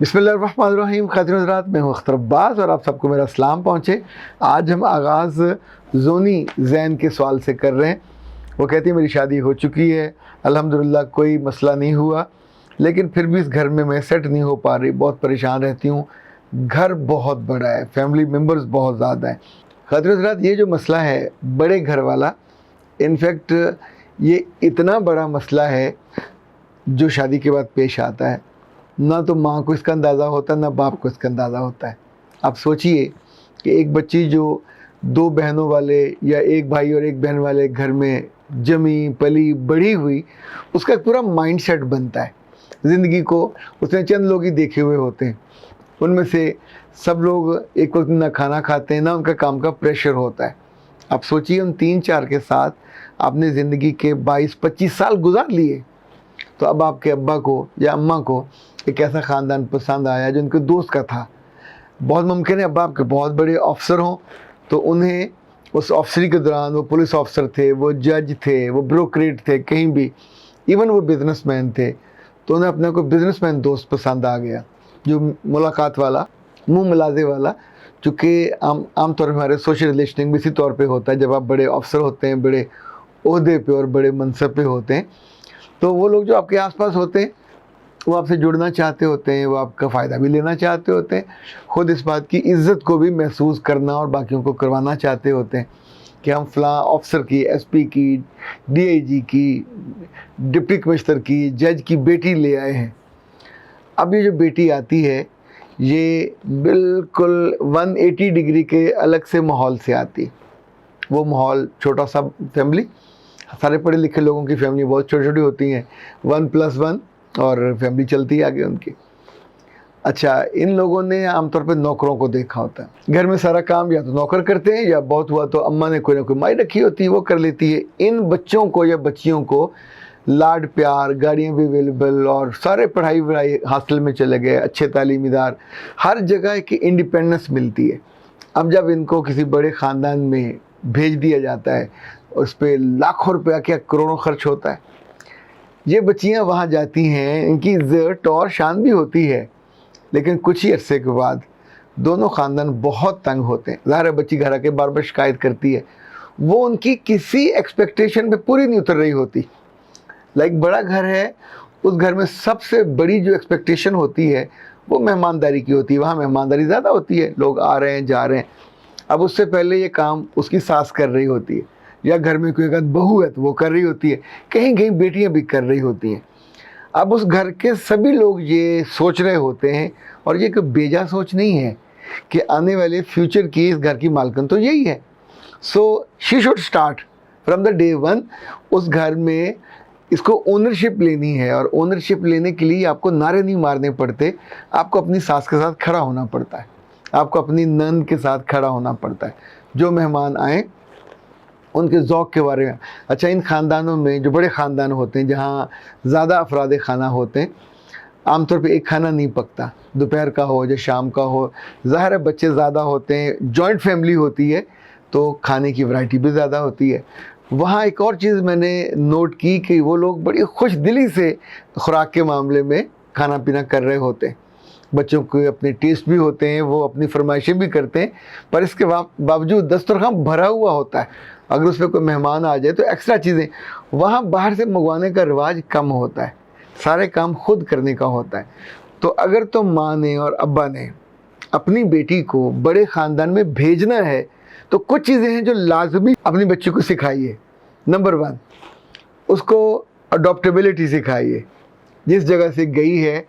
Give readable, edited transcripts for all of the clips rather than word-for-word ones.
بسم اللہ الرحمن الرحیم. خاتون حضرات، میں ہوں اختر عباس اور آپ سب کو میرا سلام پہنچے. آج ہم آغاز زونی زین کے سوال سے کر رہے ہیں. وہ کہتی ہیں میری شادی ہو چکی ہے، الحمدللہ کوئی مسئلہ نہیں ہوا، لیکن پھر بھی اس گھر میں سیٹ نہیں ہو پا رہی، بہت پریشان رہتی ہوں. گھر بہت بڑا ہے، فیملی ممبرز بہت زیادہ ہیں. خاتون حضرات، یہ جو مسئلہ ہے بڑے گھر والا، انفیکٹ یہ اتنا بڑا مسئلہ ہے جو شادی کے بعد پیش آتا ہے. نہ تو ماں کو اس کا اندازہ ہوتا ہے، نہ باپ کو اس کا اندازہ ہوتا ہے. آپ سوچئے کہ ایک بچی جو دو بہنوں والے یا ایک بھائی اور ایک بہن والے گھر میں جمی پلی بڑھی ہوئی، اس کا ایک پورا مائنڈ سیٹ بنتا ہے. زندگی کو اس نے چند لوگ ہی دیکھے ہوئے ہوتے ہیں، ان میں سے سب لوگ ایک وقت نہ کھانا کھاتے ہیں، نہ ان کا کام کا پریشر ہوتا ہے. آپ سوچئے ان 3-4 کے ساتھ آپ نے زندگی کے 22-25 سال گزار لیے، تو اب آپ کے ابا کو یا اماں کو ایک ایسا خاندان پسند آیا جو ان کے دوست کا تھا. بہت ممکن ہے ابا آپ کے بہت بڑے افسر ہوں، تو انہیں اس افسری کے دوران وہ پولیس افسر تھے، وہ جج تھے، وہ بیوروکریٹ تھے، کہیں بھی ایون وہ بزنس مین تھے، تو انہیں اپنے کو بزنس مین دوست پسند آ گیا، جو ملاقات والا، منہ ملازے والا. چونکہ عام طور پہ ہمارے سوشل ریلیشننگ بھی اسی طور پہ ہوتا ہے. جب آپ بڑے افسر ہوتے ہیں، بڑے عہدے پہ اور بڑے منصب پہ ہوتے ہیں، تو وہ لوگ جو آپ کے آس پاس ہوتے ہیں وہ آپ سے جڑنا چاہتے ہوتے ہیں، وہ آپ کا فائدہ بھی لینا چاہتے ہوتے ہیں، خود اس بات کی عزت کو بھی محسوس کرنا اور باقیوں کو کروانا چاہتے ہوتے ہیں کہ ہم فلاں افسر کی، ایس پی کی، ڈی آئی جی کی، ڈپٹی کمشنر کی، جج کی بیٹی لے آئے ہیں. اب یہ جو بیٹی آتی ہے یہ بالکل 180 ڈگری کے الگ سے ماحول سے آتی. وہ ماحول چھوٹا سا فیملی، سارے پڑھے لکھے لوگوں کی فیملی بہت چھوٹی چھوٹی ہوتی ہیں، 1+1 اور فیملی چلتی ہے آگے ان کی. اچھا، ان لوگوں نے عام طور پہ نوکروں کو دیکھا ہوتا ہے. گھر میں سارا کام یا تو نوکر کرتے ہیں، یا بہت ہوا تو اماں نے کوئی نہ کوئی مائی رکھی ہوتی ہے، وہ کر لیتی ہے. ان بچوں کو یا بچیوں کو لاڈ پیار، گاڑیاں بھی اویلیبل، اور سارے پڑھائی وڑھائی ہاسٹل میں چلے گئے، اچھے تعلیمی ادار، ہر جگہ ایک انڈیپینڈنس ملتی ہے. اب جب ان کو کسی بڑے خاندان میں بھیج دیا جاتا ہے، اس پہ لاکھوں روپیہ کیا کروڑوں خرچ ہوتا ہے. یہ بچیاں وہاں جاتی ہیں، ان کی عزت اور شان بھی ہوتی ہے، لیکن کچھ ہی عرصے کے بعد دونوں خاندان بہت تنگ ہوتے ہیں. ظاہر ہے بچی گھر آ کے بار بار شکایت کرتی ہے، وہ ان کی کسی ایکسپیکٹیشن پہ پوری نہیں اتر رہی ہوتی. بڑا گھر ہے، اس گھر میں سب سے بڑی جو ایکسپیکٹیشن ہوتی ہے وہ مہمانداری کی ہوتی ہے. وہاں مہمانداری زیادہ ہوتی ہے، لوگ آ رہے ہیں جا رہے ہیں. اب اس سے پہلے یہ کام اس کی ساس کر رہی ہوتی ہے، یا گھر میں کوئی اگر بہو ہے تو وہ کر رہی ہوتی ہے، کہیں کہیں بیٹیاں بھی کر رہی ہوتی ہیں. اب اس گھر کے سبھی لوگ یہ سوچ رہے ہوتے ہیں، اور یہ کوئی بیجا سوچ نہیں ہے، کہ آنے والے فیوچر کی اس گھر کی مالکن تو یہی ہے. So she should start from the day one. اس گھر میں اس کو اونرشپ لینی ہے، اور اونرشپ لینے کے لیے آپ کو نعرے نہیں مارنے پڑتے، آپ کو اپنی ساس کے ساتھ کھڑا ہونا پڑتا ہے، آپ کو اپنی نند کے ساتھ کھڑا ہونا پڑتا ہے. جو مہمان آئیں ان کے ذوق کے بارے میں. اچھا، ان خاندانوں میں جو بڑے خاندان ہوتے ہیں، جہاں زیادہ افراد خانہ ہوتے ہیں، عام طور پہ ایک کھانا نہیں پکتا، دوپہر کا ہو یا شام کا ہو. ظاہر ہے بچے زیادہ ہوتے ہیں، جوائنٹ فیملی ہوتی ہے، تو کھانے کی ورائٹی بھی زیادہ ہوتی ہے. وہاں ایک اور چیز میں نے نوٹ کی کہ وہ لوگ بڑی خوش دلی سے خوراک کے معاملے میں کھانا پینا کر رہے ہوتے ہیں. بچوں کے اپنے ٹیسٹ بھی ہوتے ہیں، وہ اپنی فرمائشیں بھی کرتے ہیں، پر اس کے باوجود دسترخوان بھرا ہوا ہوتا ہے. اگر اس پہ کوئی مہمان آ جائے تو ایکسٹرا چیزیں. وہاں باہر سے منگوانے کا رواج کم ہوتا ہے، سارے کام خود کرنے کا ہوتا ہے. تو اگر تو ماں نے اور ابا نے اپنی بیٹی کو بڑے خاندان میں بھیجنا ہے، تو کچھ چیزیں ہیں جو لازمی اپنی بچی کو سکھائیے. نمبر 1، اس کو اڈاپٹیبلٹی سکھائیے. جس جگہ سے گئی ہے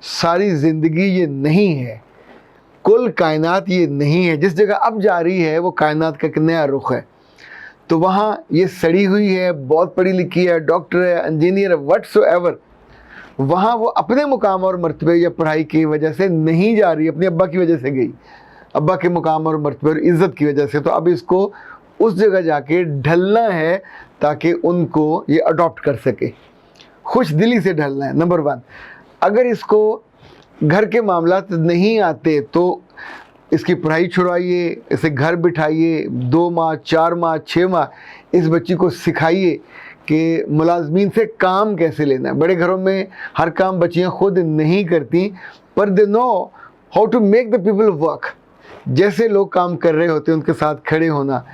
ساری زندگی یہ نہیں ہے، کل کائنات یہ نہیں ہے. جس جگہ اب جا رہی ہے وہ کائنات کا ایک نیا رخ ہے. تو وہاں یہ سڑی ہوئی ہے، بہت پڑھی لکھی ہے، ڈاکٹر ہے، انجینئر ہے، وٹ سو ایور، وہاں وہ اپنے مقام اور مرتبے یا پڑھائی کی وجہ سے نہیں جا رہی، اپنے ابا کی وجہ سے گئی، ابا کے مقام اور مرتبے اور عزت کی وجہ سے. تو اب اس کو اس جگہ جا کے ڈھلنا ہے تاکہ ان کو یہ اڈاپٹ کر سکے، خوش دلی سے ڈھلنا ہے. نمبر 1، اگر اس کو گھر کے معاملات نہیں آتے تو اس کی پڑھائی چھڑائیے، اسے گھر بٹھائیے، 2 ماہ 4 ماہ 6 ماہ اس بچی کو سکھائیے کہ ملازمین سے کام کیسے لینا ہے. بڑے گھروں میں ہر کام بچیاں خود نہیں کرتی، पर they know how to make the people work. जैसे लोग काम कर रहे होते हैं उनके साथ खड़े होना।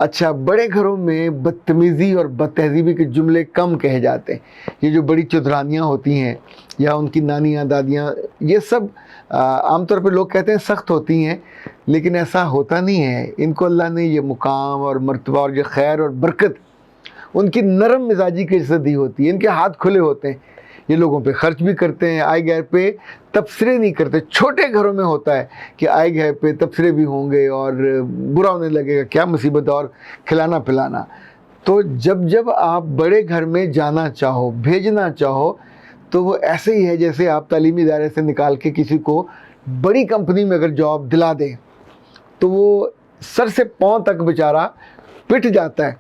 अच्छा, बड़े घरों में बदतमीज़ी और बदतहजीबी के जुमले कम कहे जाते हैं। ये जो बड़ी चौधरानियाँ होती हैं या उनकी नानियाँ दादियाँ, ये सब आमतौर पे लोग कहते हैं सख्त होती हैं, लेकिन ऐसा होता नहीं है। इनको अल्लाह ने ये मुकाम और मर्तबा और ये खैर और बरकत उनकी नरम मिजाजी की वजह से दी होती है। इनके हाथ खुले होते हैं, ये लोगों पे खर्च भी करते हैं, आए गए पे तबसरे नहीं करते। छोटे घरों में होता है कि आए गए पे तबसरे भी होंगे और बुरा होने लगेगा, क्या मुसीबत और खिलाना पिलाना। तो जब जब आप बड़े घर में जाना चाहो, भेजना चाहो, तो वो ऐसे ही है जैसे आप तालीमी इदारे से निकाल के किसी को बड़ी कंपनी में अगर जॉब दिला दें, तो वो सर से पाँव तक बेचारा पिट जाता है।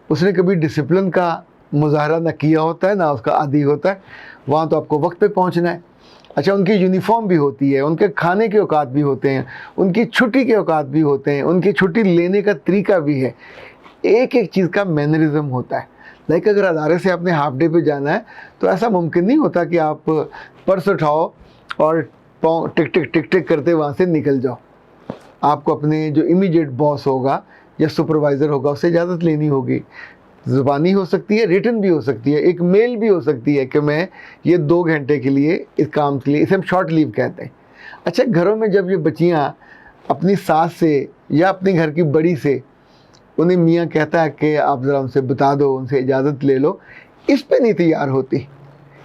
उसने कभी डिसिप्लिन का मुजाहरा ना किया होता है, ना उसका आदी होता है। वहाँ तो आपको वक्त पे पहुँचना है। अच्छा, उनकी यूनिफॉर्म भी होती है, उनके खाने के औकात भी होते हैं, उनकी छुट्टी के औकात भी होते हैं, उनकी छुट्टी लेने का तरीका भी है। एक एक चीज़ का मैनरिज्म होता है। लाइक अगर अदारे से आपने हाफ डे पे जाना है तो ऐसा मुमकिन नहीं होता कि आप पर्स उठाओ और पाँव टिक टिक टिक टिक करते वहाँ से निकल जाओ। आपको अपने जो इमीडिएट बॉस होगा या सुपरवाइज़र होगा उससे इजाज़त लेनी होगी। ज़ुबानी हो सकती है, रिटन भी हो सकती है, एक मेल भी हो सकती है कि मैं ये 2 घंटे के लिए इस काम के लिए, इसे हम शॉर्ट लीव कहते हैं। अच्छा, घरों में जब ये बच्चियाँ अपनी सास से या अपने घर की बड़ी से, उन्हें मियाँ कहता है कि आप ज़रा उनसे बता दो, उनसे इजाज़त ले लो, इस पे नहीं तैयार होती।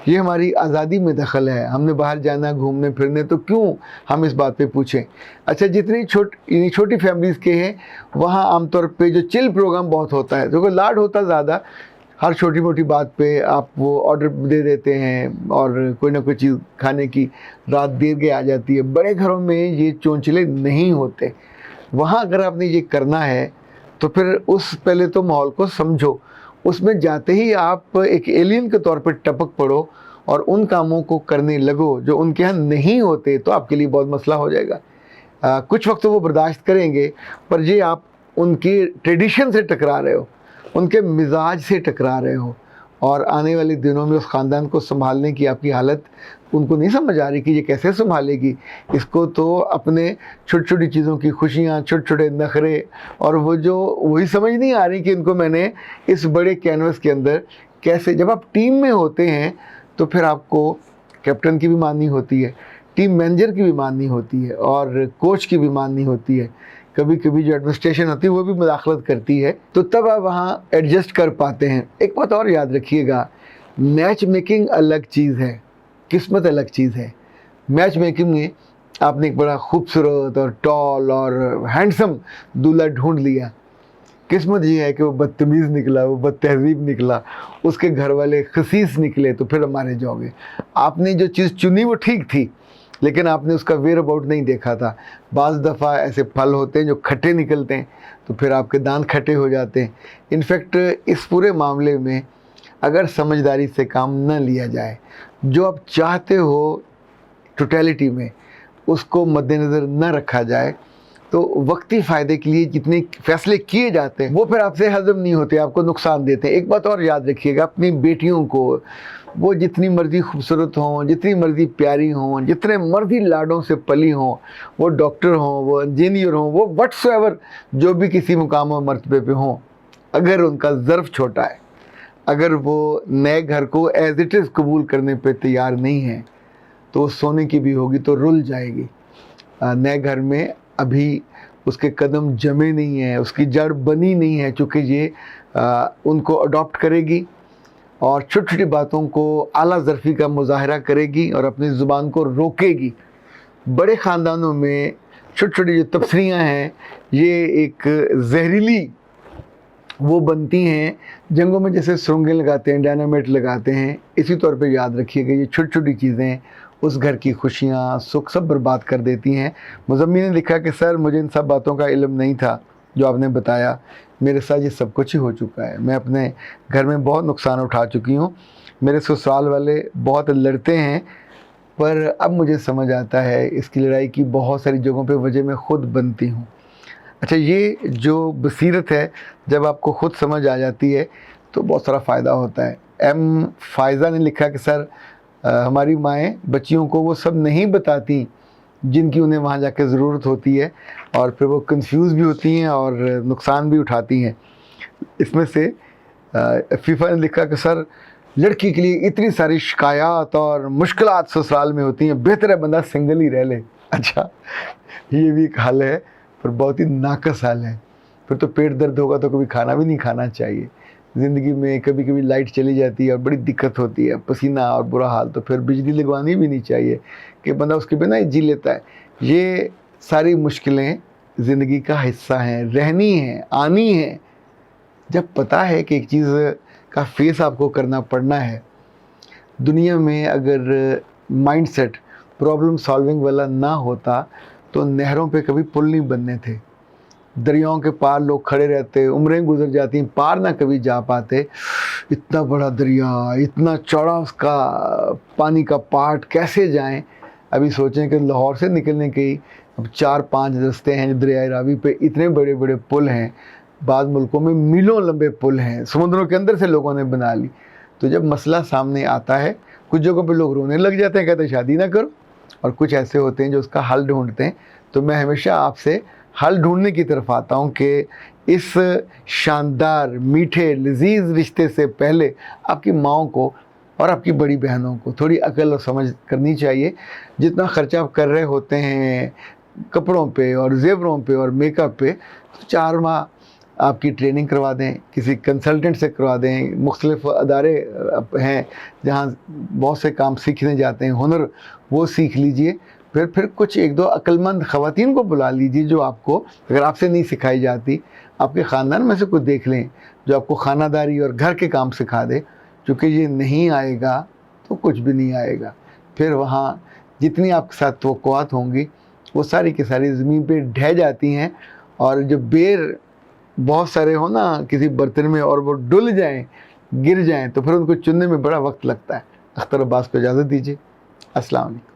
ये हमारी आज़ादी में दखल है। हमने बाहर जाना घूमने फिरने, तो क्यों हम इस बात पे पूछें। अच्छा, जितनी छोटी फैमिलीज़ के हैं वहाँ आमतौर पे जो चिल प्रोग्राम बहुत होता है, जो लाड होता ज़्यादा, हर छोटी मोटी बात पे आप वो ऑर्डर दे देते हैं और कोई ना कोई चीज़ खाने की रात देर के आ जाती है। बड़े घरों में ये चोंचले नहीं होते। वहाँ अगर आपने ये करना है तो फिर उस पहले तो माहौल को समझो। उसमें जाते ही आप एक एलियन के तौर पर टपक पड़ो और उन कामों को करने लगो जो उनके यहाँ नहीं होते, तो आपके लिए बहुत मसला हो जाएगा। कुछ वक्त तो वो बर्दाश्त करेंगे, पर ये आप उनकी ट्रेडिशन से टकरा रहे हो, उनके मिजाज से टकरा रहे हो, और आने वाले दिनों में उस ख़ानदान को संभालने की आपकी हालत उनको नहीं समझ आ रही कि ये कैसे संभालेगी। इसको तो अपने छोटी छोटी चीज़ों की खुशियाँ, छोटे छोटे नखरे, और वही समझ नहीं आ रही कि इनको मैंने इस बड़े कैनवस के अंदर कैसे। जब आप टीम में होते हैं तो फिर आपको कैप्टन की भी माननी होती है, टीम मैनेजर की भी माननी होती है, और कोच की भी माननी होती है। कभी कभी जो एडमिनिस्ट्रेशन होती है वो भी मुदाखलत करती है, तो तब आप वहाँ एडजस्ट कर पाते हैं। एक बात और याद रखिएगा, मैच मेकिंग अलग चीज़ है, किस्मत अलग चीज़ है। मैच मेकिंग में आपने एक बड़ा खूबसूरत और टॉल और हैंडसम दूल्हा ढूंढ लिया, किस्मत ये है कि वो बदतमीज़ निकला, वो बदतहजीब निकला, उसके घर वाले खसीस निकले, तो फिर मारे जाओगे। आपने जो चीज़ चुनी वो ठीक थी, लेकिन आपने उसका वेयर अबाउट नहीं देखा था। बाज़ दफ़ा ऐसे फल होते हैं जो खट्टे निकलते हैं, तो फिर आपके दांत खट्टे हो जाते हैं। इनफैक्ट इस पूरे मामले में अगर समझदारी से काम न लिया जाए, जो आप चाहते हो टोटलिटी में उसको मद्देनज़र न रखा जाए, तो वक्ती फ़ायदे के लिए जितने फ़ैसले किए जाते हैं वो फिर आपसे हज़म नहीं होते, आपको नुकसान देते हैं। एक बात और याद रखिएगा, अपनी बेटियों को, वो जितनी मर्ज़ी खूबसूरत हों, जितनी मर्ज़ी प्यारी हों, जितने मर्ज़ी लाडों से पली हों, वो डॉक्टर हों, वो इंजीनियर हों, वो व्हाट्सएवर जो भी किसी मुकाम और मर्तबे पे हों, अगर उनका ज़र्फ़ छोटा है, अगर वो नए घर को एज़ इट इज़ कबूल करने पे तैयार नहीं है, तो सोने की भी होगी तो रुल जाएगी। नए घर में अभी उसके कदम जमे नहीं हैं, उसकी जड़ बनी नहीं है, चूँकि ये उनको अडॉप्ट करेगी और छोटी छोटी बातों को आला ज़र्फ़ी का मुज़ाहरा करेगी और अपनी ज़ुबान को रोकेगी। बड़े ख़ानदानों में छोटी छोटी जो तबसरियाँ हैं, ये एक जहरीली वो बनती हैं, जंगों में जैसे सुरंगें लगाते हैं, डायनामाइट लगाते हैं। इसी तौर पे याद रखिएगा, ये छोटी छोटी चीज़ें उस घर की खुशियाँ, सुख सब बर्बाद कर देती हैं। मुज़म्मिल ने लिखा कि सर, मुझे इन सब बातों का इल्म नहीं था जो आपने बताया, मेरे साथ ये सब कुछ ही हो चुका है। मैं अपने घर में बहुत नुकसान उठा चुकी हूँ, मेरे ससुराल वाले बहुत लड़ते हैं, पर अब मुझे समझ आता है इसकी लड़ाई की बहुत सारी जगहों पे वजह मैं ख़ुद बनती हूँ। अच्छा, ये जो बसीरत है, जब आपको ख़ुद समझ आ जाती है तो बहुत सारा फ़ायदा होता है। एम फ़ायज़ा ने लिखा कि सर, हमारी माएँ बच्चियों को वो सब नहीं बताती जिनकी उन्हें वहाँ जाकर ज़रूरत होती है, और फिर वो कंफ्यूज भी होती हैं और नुकसान भी उठाती हैं। इसमें से फीफा ने लिखा कि सर लड़की के लिए इतनी सारी शिकायत और मुश्किलात ससुराल में होती हैं, बेहतर है बंदा सिंगल ही रह ले। अच्छा, ये भी एक हाल है, पर बहुत ही नाकस हाल है। फिर तो पेट दर्द होगा तो कभी खाना भी नहीं खाना चाहिए। ज़िंदगी में कभी कभी लाइट चली जाती है और बड़ी दिक्कत होती है, पसीना और बुरा हाल, तो फिर बिजली लगवानी भी नहीं चाहिए कि बंदा उसके बिना ही जी लेता है। ये सारी मुश्किलें ज़िंदगी का हिस्सा हैं, रहनी हैं, आनी हैं। जब पता है कि एक चीज़ का फेस आपको करना पड़ना है, दुनिया में अगर माइंडसेट प्रॉब्लम सॉल्विंग वाला ना होता तो नहरों पे कभी पुल नहीं बनने थे, दरियाओं के पार लोग खड़े रहते, उम्रें गुजर जाती, पार ना कभी जा पाते। इतना बड़ा दरिया, इतना चौड़ा उसका पानी का पार्ट, कैसे जाएं? अभी सोचें कि लाहौर से निकलने के अब 4-5 रास्ते हैं, दरियाए रावी पे इतने बड़े बड़े पुल हैं, बाद मुल्कों में मीलों लंबे पुल हैं, समुद्रों के अंदर से लोगों ने बना ली। तो जब मसला सामने आता है, कुछ जगहों पे लोग रोने लग जाते हैं, कहते हैं शादी ना करो, और कुछ ऐसे होते हैं जो उसका हल ढूंढते हैं। तो मैं हमेशा आपसे हल ढूंढने की तरफ आता हूँ कि इस शानदार मीठे लजीज रिश्ते से पहले आपकी माँओं को और आपकी बड़ी बहनों को थोड़ी अकल और समझ करनी चाहिए। जितना खर्चा आप कर रहे होते हैं कपड़ों पे और जेवरों पे और मेकअप पे, तो 4 माह आपकी ट्रेनिंग करवा दें, किसी कंसल्टेंट से करवा दें। मुख्तलिफ अदारे हैं जहाँ बहुत से काम सीखने जाते हैं, हुनर वो सीख लीजिए। फिर कुछ 1-2 अक्लमंद ख़वातीन को बुला लीजिए जो आपको, अगर आपसे नहीं सिखाई जाती, आपके ख़ानदान में से कुछ देख लें जो आपको खानादारी और घर के काम सिखा दे। क्योंकि ये नहीं आएगा तो कुछ भी नहीं आएगा। फिर वहाँ जितनी आपके साथ तवक्कुआत होंगी वो सारी की सारी ज़मीन पे ढह जाती हैं, और जब बेर बहुत सारे हो ना किसी बर्तन में और वो डुल जाएं, गिर जाएं, तो फिर उनको चुनने में बड़ा वक्त लगता है। अख्तर अब्बास को इजाज़त दीजिए। अस्सलाम वालेकुम।